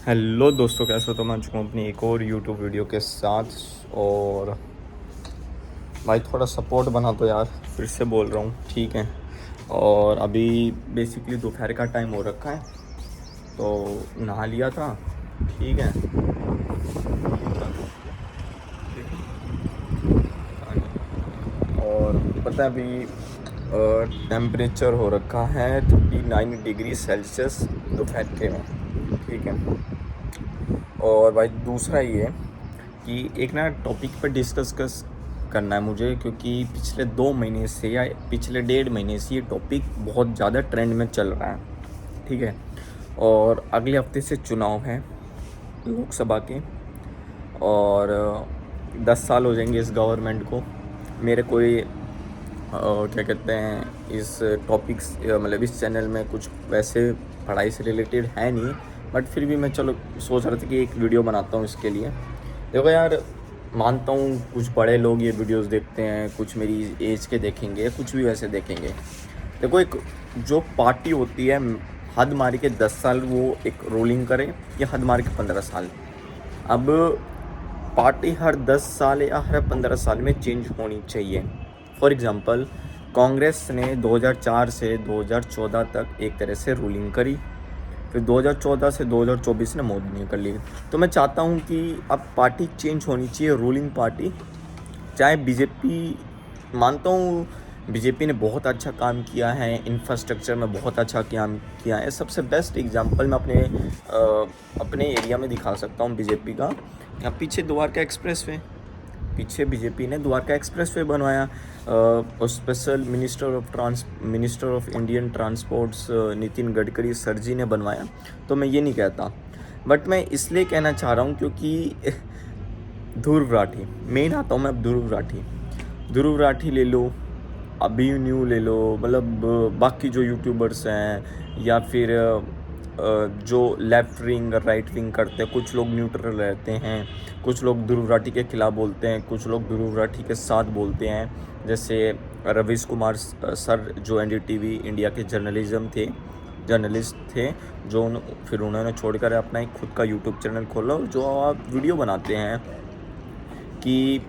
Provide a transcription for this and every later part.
Hello दोस्तों, कैसे हो? तो मैं आ चुका हूँ अपनी एक और यूट्यूब वीडियो के साथ। और भाई थोड़ा सपोर्ट बना दो यार, फिर से बोल रहा हूँ, ठीक है। और अभी बेसिकली दोपहर का टाइम हो रखा है, तो नहा लिया था, ठीक है। और पता है अभी टेम्परेचर हो रखा है 39 डिग्री सेल्सियस दोपहर के में, ठीक है। और भाई दूसरा ये कि एक ना टॉपिक पर डिस्कस करना है मुझे, क्योंकि पिछले 2 महीने से या पिछले 1.5 महीने से ये टॉपिक बहुत ज़्यादा ट्रेंड में चल रहा है, ठीक है। और अगले हफ्ते से चुनाव है लोकसभा के, और 10 साल हो जाएंगे इस गवर्नमेंट को। मेरे कोई क्या कहते हैं इस टॉपिक्स मतलब इस चैनल में कुछ वैसे पढ़ाई से रिलेटेड है नहीं, बट फिर भी मैं चलो सोच रहा था कि एक वीडियो बनाता हूँ इसके लिए। देखो यार, मानता हूँ कुछ बड़े लोग ये वीडियोस देखते हैं, कुछ मेरी एज के देखेंगे, कुछ भी वैसे देखेंगे। देखो, एक जो पार्टी होती है, हद मार के 10 साल वो एक रोलिंग करे या हद मार के 15 साल। अब पार्टी हर 10 साल या हर 15 साल में चेंज होनी चाहिए। फॉर एग्ज़ाम्पल, कांग्रेस ने 2004 से 2014 तक एक तरह से रूलिंग करी, फिर 2014 से 2024 ने मोदी ने कर ली। तो मैं चाहता हूँ कि अब पार्टी चेंज होनी चाहिए, रूलिंग पार्टी। चाहे बीजेपी, मानता हूँ बीजेपी ने बहुत अच्छा काम किया है, इंफ्रास्ट्रक्चर में बहुत अच्छा काम किया है। सबसे बेस्ट एग्जांपल मैं अपने एरिया में दिखा सकता हूँ बीजेपी का। यहाँ पीछे द्वारका एक्सप्रेस वे, पीछे बीजेपी ने द्वारका एक्सप्रेस वे बनवाया, और special minister of Indian transports Nitin Gadkari sir ji ने बनवाया। तो मैं ये नहीं कहता, बट मैं इसलिए कहना चाह रहा हूँ क्योंकि ध्रुव राठी, मेन आता हूँ मैं अब ध्रुव राठी ले लो, अभिमन्यु ले लो, मतलब बाकी जो यूट्यूबर्स हैं, या फिर जो लेफ़्ट विंग राइट विंग करते हैं। कुछ लोग न्यूट्रल रहते हैं, कुछ लोग ध्रुव राठी के खिलाफ बोलते हैं, कुछ लोग ध्रुव राठी के साथ बोलते हैं। जैसे रवीश कुमार सर, जो एनडीटीवी इंडिया के जर्नलिस्ट थे, फिर उन्होंने छोड़कर अपना एक खुद का यूट्यूब चैनल खोला, और जो आप वीडियो बनाते हैं कि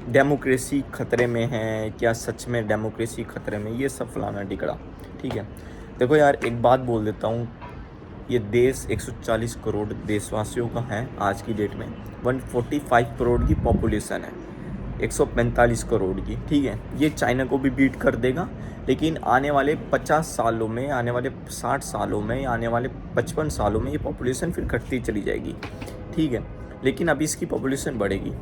डेमोक्रेसी खतरे में है, क्या सच में डेमोक्रेसी खतरे में, ये सब फलाना टिकड़ा, ठीक है। देखो यार, एक बात बोल देता हूँ, ये देश 140 करोड़ देशवासियों का है आज की डेट में। 145 करोड़ की पॉपुलेशन है, 145 करोड़ की, ठीक है। ये चाइना को भी बीट कर देगा, लेकिन आने वाले 50 सालों में, आने वाले 60 सालों में, आने वाले 55 सालों में ये पॉपुलेशन फिर घटती चली जाएगी, ठीक है। लेकिन अभी इसकी पॉपुलेशन बढ़ेगी,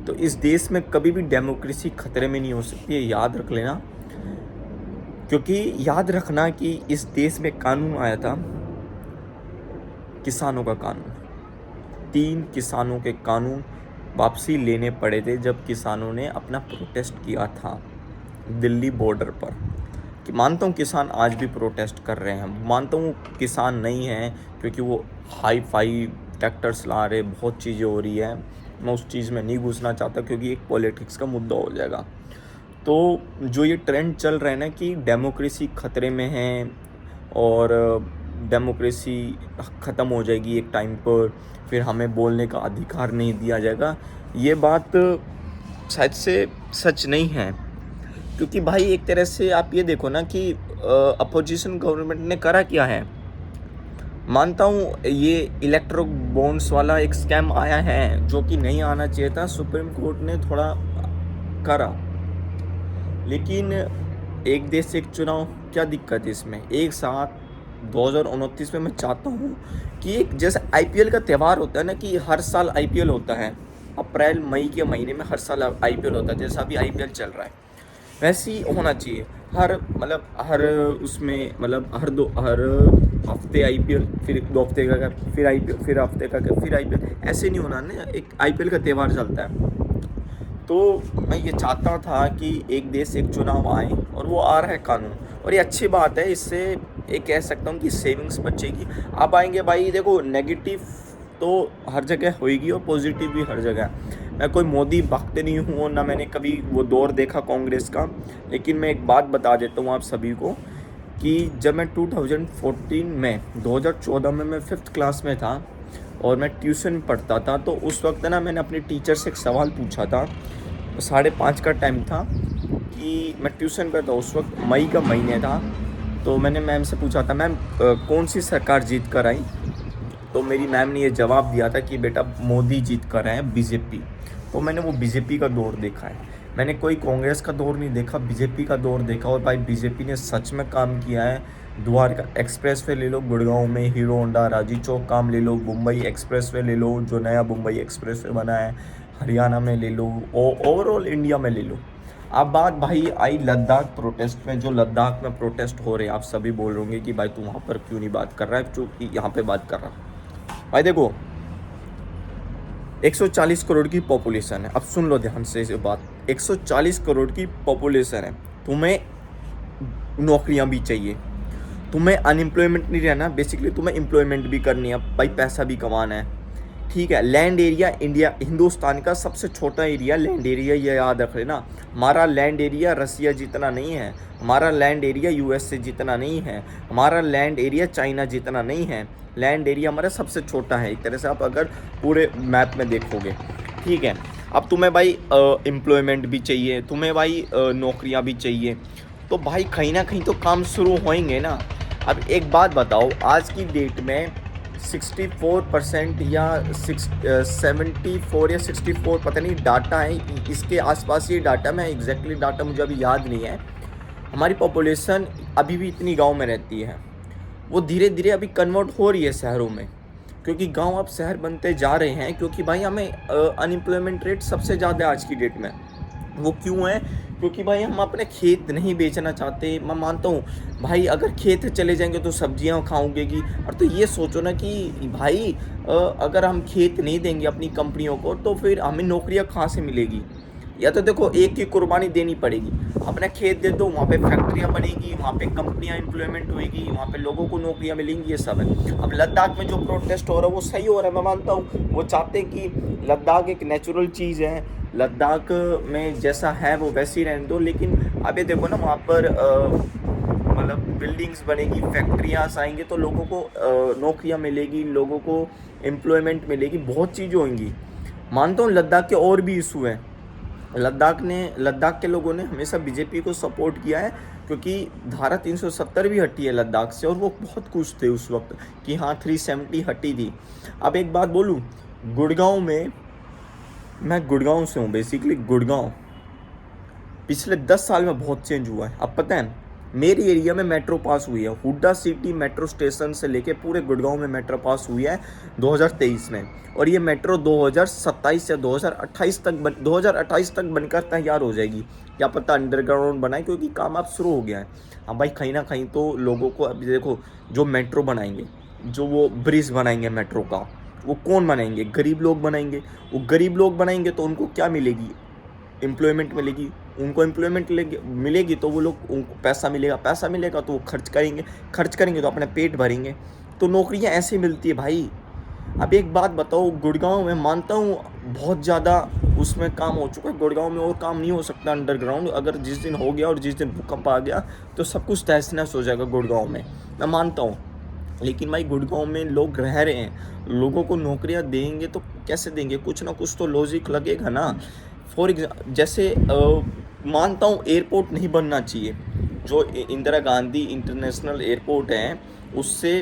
तो इस देश में कभी भी डेमोक्रेसी खतरे में नहीं हो सकती है, याद रख लेना। क्योंकि याद रखना कि इस देश में कानून आया था, किसानों का कानून। 3 किसानों के कानून वापसी लेने पड़े थे जब किसानों ने अपना प्रोटेस्ट किया था दिल्ली बॉर्डर पर। कि मानता हूँ किसान आज भी प्रोटेस्ट कर रहे हैं, मानता हूँ किसान नहीं है क्योंकि वो हाई फाई ट्रैक्टर्स ला रहे, बहुत चीज़ें हो रही है। मैं उस चीज़ में नहीं घुसना चाहता क्योंकि एक पॉलिटिक्स का मुद्दा हो जाएगा। तो जो ये ट्रेंड चल रहा है ना कि डेमोक्रेसी खतरे में है, और डेमोक्रेसी ख़त्म हो जाएगी एक टाइम पर, फिर हमें बोलने का अधिकार नहीं दिया जाएगा, ये बात शायद से सच नहीं है। क्योंकि भाई एक तरह से आप ये देखो ना कि अपोजिशन गवर्नमेंट ने करा क्या है। मानता हूँ ये इलेक्ट्रो बॉन्ड्स वाला एक स्कैम आया है, जो कि नहीं आना चाहिए था, सुप्रीम कोर्ट ने थोड़ा करा। लेकिन एक देश एक चुनाव, क्या दिक्कत है इसमें? एक साथ 2029 में मैं चाहता हूँ कि एक जैसे आईपीएल का त्यौहार होता है ना, कि हर साल आईपीएल होता है, अप्रैल मई के महीने में हर साल आईपीएल होता है, जैसा अभी आईपीएल चल रहा है, वैसे ही होना चाहिए। हर उसमें मतलब हर हफ्ते आईपीएल, फिर 2 हफ्ते का फिर आईपीएल, फिर हफ्ते का फिर आईपीएल, ऐसे नहीं होना ना, एक आईपीएल का त्यौहार चलता है। तो मैं ये चाहता था कि एक देश एक चुनाव आए, और वो आ रहा है कानून, और ये अच्छी बात है। इससे ये कह सकता हूँ कि सेविंग्स बचेगी। अब आएंगे भाई, देखो नेगेटिव तो हर जगह होएगी और पॉजिटिव भी हर जगह। मैं कोई मोदी भक्त नहीं हूँ, ना मैंने कभी वो दौर देखा कांग्रेस का, लेकिन मैं एक बात बता देता हूँ आप सभी को कि जब मैं 2014 में 2014 में मैं 5th क्लास में था, और मैं ट्यूशन पढ़ता था। तो उस वक्त ना मैंने अपने टीचर से एक सवाल पूछा था, 5:30 का टाइम था कि मैं ट्यूशन पर था, उस वक्त मई का महीने था। तो मैंने मैम से पूछा था, मैम कौन सी सरकार जीत कर आई? तो मेरी मैम ने ये जवाब दिया था कि बेटा मोदी जीत कर आए हैं, बीजेपी। तो मैंने वो बीजेपी का दौर देखा है, मैंने कोई कांग्रेस का दौर नहीं देखा, बीजेपी का दौर देखा। और भाई बीजेपी ने सच में काम किया है। द्वारका एक्सप्रेस वे ले लो, गुड़गांव में हीरो होंडा राजी चौक काम ले लो, मुंबई एक्सप्रेस वे ले लो, जो नया मुंबई एक्सप्रेस वे बना है, हरियाणा में ले लो, ओवरऑल इंडिया में ले लो। अब बात भाई आई लद्दाख प्रोटेस्ट में। जो लद्दाख में प्रोटेस्ट हो रहे हैं, आप सभी बोल रहे होंगे कि भाई तू वहाँ पर क्यों नहीं बात कर रहा है, क्योंकि यहाँ पे बात कर रहा है। भाई देखो 140 करोड़ की पॉपुलेशन है, अब सुन लो ध्यान से ये बात, 140 करोड़ की पॉपुलेशन है, तुम्हें नौकरियां भी चाहिए, तुम्हें अनएम्प्लॉयमेंट नहीं रहना, बेसिकली तुम्हें एम्प्लॉयमेंट भी करनी है भाई, पैसा भी कमाना है, ठीक है। लैंड एरिया इंडिया हिंदुस्तान का सबसे छोटा एरिया लैंड एरिया, ये याद रख लेना। हमारा लैंड एरिया रसिया जितना नहीं है, हमारा लैंड एरिया यूएसए जितना नहीं है, हमारा लैंड एरिया चाइना जितना नहीं है। लैंड एरिया हमारा सबसे छोटा है एक तरह से, आप अगर पूरे मैप में देखोगे, ठीक है। अब तुम्हें भाई एम्प्लॉयमेंट भी चाहिए, तुम्हें भाई नौकरियां भी चाहिए, तो भाई कहीं ना कहीं तो काम शुरू होएंगे ना। अब एक बात बताओ, आज की डेट में 64% या 74 या 64 पता नहीं डाटा है, इसके आसपास ये डाटा, मैं एग्जैक्टली डाटा मुझे अभी याद नहीं है। हमारी पॉपुलेशन अभी भी इतनी गांव में रहती है, वो धीरे धीरे अभी कन्वर्ट हो रही है शहरों में, क्योंकि गांव अब शहर बनते जा रहे हैं, क्योंकि भाई हमें अनएम्प्लॉयमेंट रेट सबसे ज़्यादा आज की डेट में। वो क्यों है? क्योंकि भाई हम अपने खेत नहीं बेचना चाहते। मैं मानता हूँ भाई, अगर खेत चले जाएंगे तो सब्जियां खाओगेगी, और तो ये सोचो ना कि भाई अगर हम खेत नहीं देंगे अपनी कंपनियों को, तो फिर हमें नौकरियां कहाँ से मिलेगी? या तो देखो एक की कुर्बानी देनी पड़ेगी, अपना खेत दे दो, वहाँ पे फैक्ट्रियाँ बनेगी, वहाँ पे कंपनियाँ इम्प्लॉयमेंट होएगी, वहाँ पे लोगों को नौकरियाँ मिलेंगी, ये सब है। अब लद्दाख में जो प्रोटेस्ट हो रहा है वो सही हो रहा है, मैं मानता हूँ। वो चाहते हैं कि लद्दाख एक नेचुरल चीज़ है, लद्दाख में जैसा है वो वैसे ही रहने दो, लेकिन अब ये देखो ना वहाँ पर मतलब बिल्डिंग्स बनेगी, फैक्ट्रियाँ आएंगी, तो लोगों को नौकरियाँ मिलेगी, लोगों को एम्प्लॉयमेंट मिलेगी, बहुत चीज़ें होंगी। मानता हूँ लद्दाख के और भी इशू हैं। लद्दाख के लोगों ने हमेशा बीजेपी को सपोर्ट किया है, क्योंकि धारा 370 भी हटी है लद्दाख से, और वो बहुत खुश थे उस वक्त कि हाँ 370 हटी थी। अब एक बात बोलूँ, गुड़गांव में, मैं गुड़गांव से हूँ बेसिकली, गुड़गांव पिछले 10 साल में बहुत चेंज हुआ है। अब पता है मेरी एरिया में मेट्रो पास हुई है, हुड्डा सिटी मेट्रो स्टेशन से लेके पूरे गुड़गांव में मेट्रो पास हुई है 2023 में, और ये मेट्रो 2027 या 2028 तक बनकर तैयार हो जाएगी। क्या पता अंडरग्राउंड बनाए, क्योंकि काम अब शुरू हो गया है। अब भाई कहीं ना कहीं तो लोगों को, अभी देखो जो मेट्रो बनाएंगे, जो वो ब्रिज बनाएंगे मेट्रो का, वो कौन बनाएंगे? गरीब लोग बनाएंगे। वो गरीब लोग बनाएंगे तो उनको क्या मिलेगी? एम्प्लॉयमेंट मिलेगी। उनको एम्प्लॉयमेंट मिलेगी तो वो लोग, उनको पैसा मिलेगा तो वो खर्च करेंगे तो अपना पेट भरेंगे। तो नौकरियां ऐसे मिलती है भाई। अब एक बात बताओ, गुड़गांव में मानता हूँ बहुत ज़्यादा उसमें काम हो चुका है, गुड़गांव में और काम नहीं हो सकता अंडरग्राउंड। अगर जिस दिन हो गया और जिस दिन भूकंप आ गया तो सब कुछ तहस नहस हो जाएगा गुड़गांव में, मैं मानता हूँ। लेकिन भाई गुड़गांव में लोग रह रहे हैं, लोगों को नौकरियां देंगे तो कैसे देंगे? कुछ ना कुछ तो लॉजिक लगेगा ना। फॉर एग्जाम्पल जैसे मानता हूँ एयरपोर्ट नहीं बनना चाहिए, जो इंदिरा गांधी इंटरनेशनल एयरपोर्ट है उससे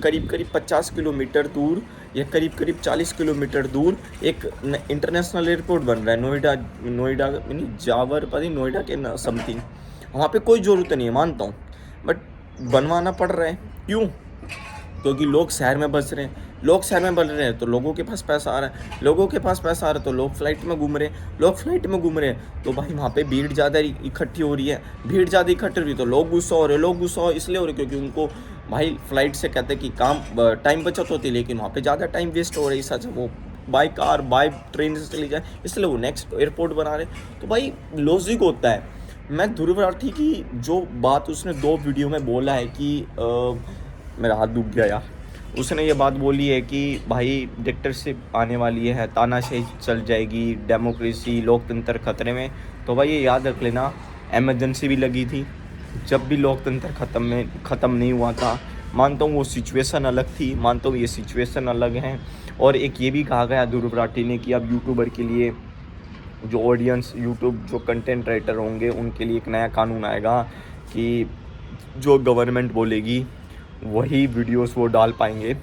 करीब 50 किलोमीटर दूर या करीब 40 किलोमीटर दूर एक इंटरनेशनल एयरपोर्ट बन रहा है, नोएडा यानी जावर पता नहीं नोएडा के समथिंग। वहाँ पे कोई ज़रूरत नहीं है, मानता हूँ, बट बनवाना पड़ रहा है। क्यों? क्योंकि लोग शहर में बस रहे हैं, लोग शहर में बढ़ रहे हैं तो लोगों के पास पैसा आ रहा है, लोगों के पास पैसा आ रहा है तो लोग फ्लाइट में घूम रहे हैं, लोग फ्लाइट में घूम रहे हैं तो भाई वहाँ पे भीड़ ज़्यादा इकट्ठी हो रही है, भीड़ ज़्यादा इकट्ठी हो रही है तो लोग गुस्सा हो रहे हैं, लोग गुस्सा इसलिए हो रहे क्योंकि उनको भाई फ्लाइट से कहते हैं कि काम टाइम बचत होती है, लेकिन वहाँ पर ज़्यादा टाइम वेस्ट हो रही है। सच वो बाई कार बाई ट्रेन से चली जाए, इसलिए वो नेक्स्ट एयरपोर्ट बना रहे। तो भाई लॉजिक होता है। मैं ध्रुव राठी की जो बात उसने 2 वीडियो में बोला है कि मेरा हाथ दुख गया यार, उसने ये बात बोली है कि भाई डिक्टेटरशिप आने वाली है, तानाशाही चल जाएगी, डेमोक्रेसी लोकतंत्र खतरे में। तो भाई ये याद रख लेना, एमरजेंसी भी लगी थी जब भी लोकतंत्र ख़त्म नहीं हुआ था। मानता हूँ वो सिचुएशन अलग थी, मानता हूँ ये सिचुएशन अलग है, और एक ये भी कहा गया ध्रुव राठी ने कि अब यूट्यूबर के लिए जो ऑडियंस यूट्यूब जो कंटेंट राइटर होंगे उनके लिए एक नया कानून आएगा कि जो गवर्नमेंट बोलेगी वही वीडियोस वो डाल पाएंगे।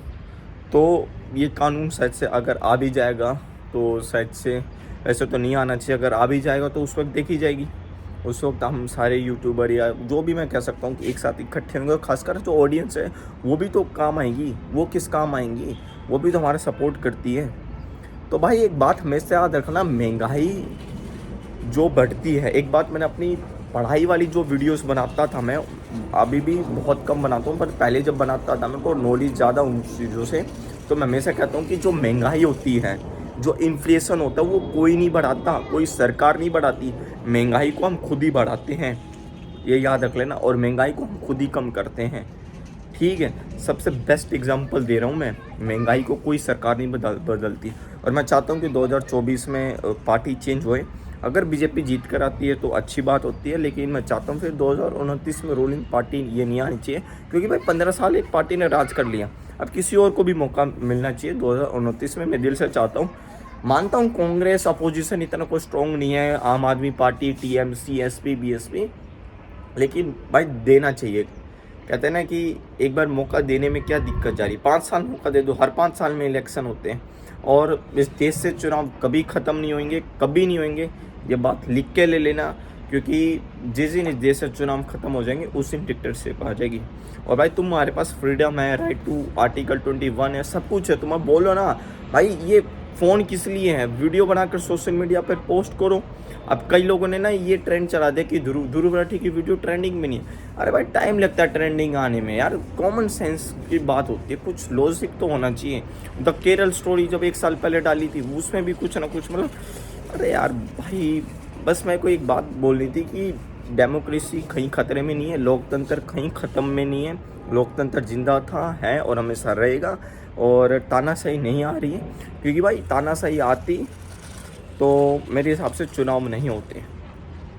तो ये कानून शायद से अगर आ भी जाएगा तो शायद से, ऐसे तो नहीं आना चाहिए, अगर आ भी जाएगा तो उस वक्त देखी जाएगी। उस वक्त हम सारे यूट्यूबर या जो भी मैं कह सकता हूँ कि एक साथ इकट्ठे होंगे, और खासकर जो ऑडियंस है वो भी तो काम आएगी। वो किस काम आएंगी, वो भी तो हमारा सपोर्ट करती है। तो भाई एक बात हमेशा याद रखना, महंगाई जो बढ़ती है, एक बात मैंने अपनी पढ़ाई वाली जो वीडियोस बनाता था, मैं अभी भी बहुत कम बनाता हूँ, पर पहले जब बनाता था मेरे को नॉलेज ज़्यादा उन चीज़ों से, तो मैं हमेशा कहता हूँ कि जो महंगाई होती है, जो इन्फ्लेशन होता है, वो कोई नहीं बढ़ाता, कोई सरकार नहीं बढ़ाती, महंगाई को हम खुद ही बढ़ाते हैं, ये याद रख लेना। और महंगाई को हम खुद ही कम करते हैं, ठीक है। सबसे बेस्ट एग्जांपल दे रहा हूँ मैं, महंगाई को कोई सरकार नहीं बदलती। और मैं चाहता हूँ कि 2024 में पार्टी चेंज होए। अगर बीजेपी जीत कर आती है तो अच्छी बात होती है, लेकिन मैं चाहता हूँ फिर 2029 में रूलिंग पार्टी ये नहीं आनी चाहिए, क्योंकि भाई 15 साल एक पार्टी ने राज कर लिया, अब किसी और को भी मौका मिलना चाहिए 2029 में। मैं दिल से चाहता हूँ। मानता हूँ कांग्रेस अपोजिशन इतना कोई स्ट्रॉन्ग नहीं है, आम आदमी पार्टी, टीएमसी, एसपी, बीएसपी, लेकिन भाई देना चाहिए। कहते हैं ना कि एक बार मौका देने में क्या दिक्कत जा रही, 5 साल मौका दे दो, हर 5 साल में इलेक्शन होते हैं, और इस देश से चुनाव कभी ख़त्म नहीं होंगे, कभी नहीं होंगे, ये बात लिख के ले लेना, क्योंकि जिस दिन इस देश से चुनाव ख़त्म हो जाएंगे उस दिन डिक्टेटरशिप आ जाएगी। और भाई तुम्हारे पास फ्रीडम है, राइट टू आर्टिकल 21 है, सब कुछ है, तुम बोलो ना भाई। ये फ़ोन किस लिए है, वीडियो बनाकर सोशल मीडिया पर पोस्ट करो। अब कई लोगों ने ना ये ट्रेंड चला दिया कि ध्रुव राठी की वीडियो ट्रेंडिंग में नहीं है। अरे भाई टाइम लगता है ट्रेंडिंग आने में यार, कॉमन सेंस की बात होती है, कुछ लॉजिक तो होना चाहिए। द केरल स्टोरी जब 1 साल पहले डाली थी, उसमें भी कुछ ना कुछ मतलब, अरे यार भाई बस मेरे को एक बात बोलनी थी कि डेमोक्रेसी कहीं खतरे में नहीं है, लोकतंत्र कहीं ख़त्म में नहीं है, लोकतंत्र जिंदा था, है और हमेशा रहेगा। और तानाशाही नहीं आ रही है, क्योंकि भाई तानाशाही आती तो मेरे हिसाब से चुनाव नहीं होते,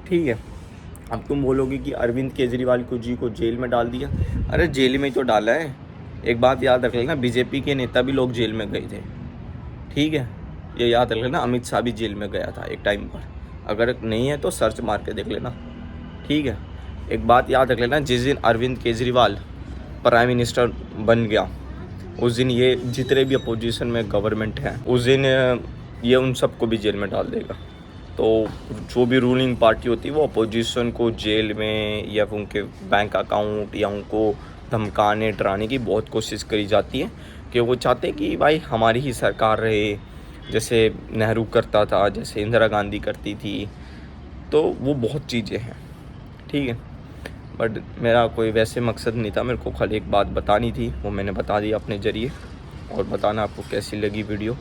ठीक है। अब तुम बोलोगे कि अरविंद केजरीवाल को जेल में डाल दिया, अरे जेल में ही तो डाला है। एक बात याद रख लेना, बीजेपी के नेता भी लोग जेल में गए थे, ठीक है, ये याद रख लेना। अमित शाह भी जेल में गया था एक टाइम पर, अगर नहीं है तो सर्च मार के देख लेना, ठीक है। एक बात याद रख लेना, जिस दिन अरविंद केजरीवाल प्राइम मिनिस्टर बन गया, उस दिन ये जितने भी अपोजिशन में गवर्नमेंट है, उस दिन ये उन सबको भी जेल में डाल देगा। तो जो भी रूलिंग पार्टी होती है वो अपोजिशन को जेल में या उनके बैंक अकाउंट या उनको धमकाने डराने की बहुत कोशिश करी जाती है, कि वो चाहते हैं कि भाई हमारी ही सरकार रहे, जैसे नेहरू करता था, जैसे इंदिरा गांधी करती थी। तो वो बहुत चीज़ें हैं, ठीक है। बट मेरा कोई वैसे मकसद नहीं था, मेरे को खाली एक बात बतानी थी, वो मैंने बता दी अपने ज़रिए। और बताना आपको कैसी लगी वीडियो।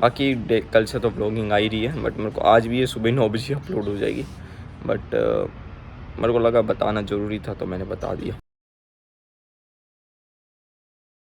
बाकी कल से तो ब्लॉगिंग आ ही रही है, बट मेरे को आज भी ये सुबह 9 बजे अपलोड हो जाएगी। बट मेरे को लगा बताना ज़रूरी था, तो मैंने बता दिया।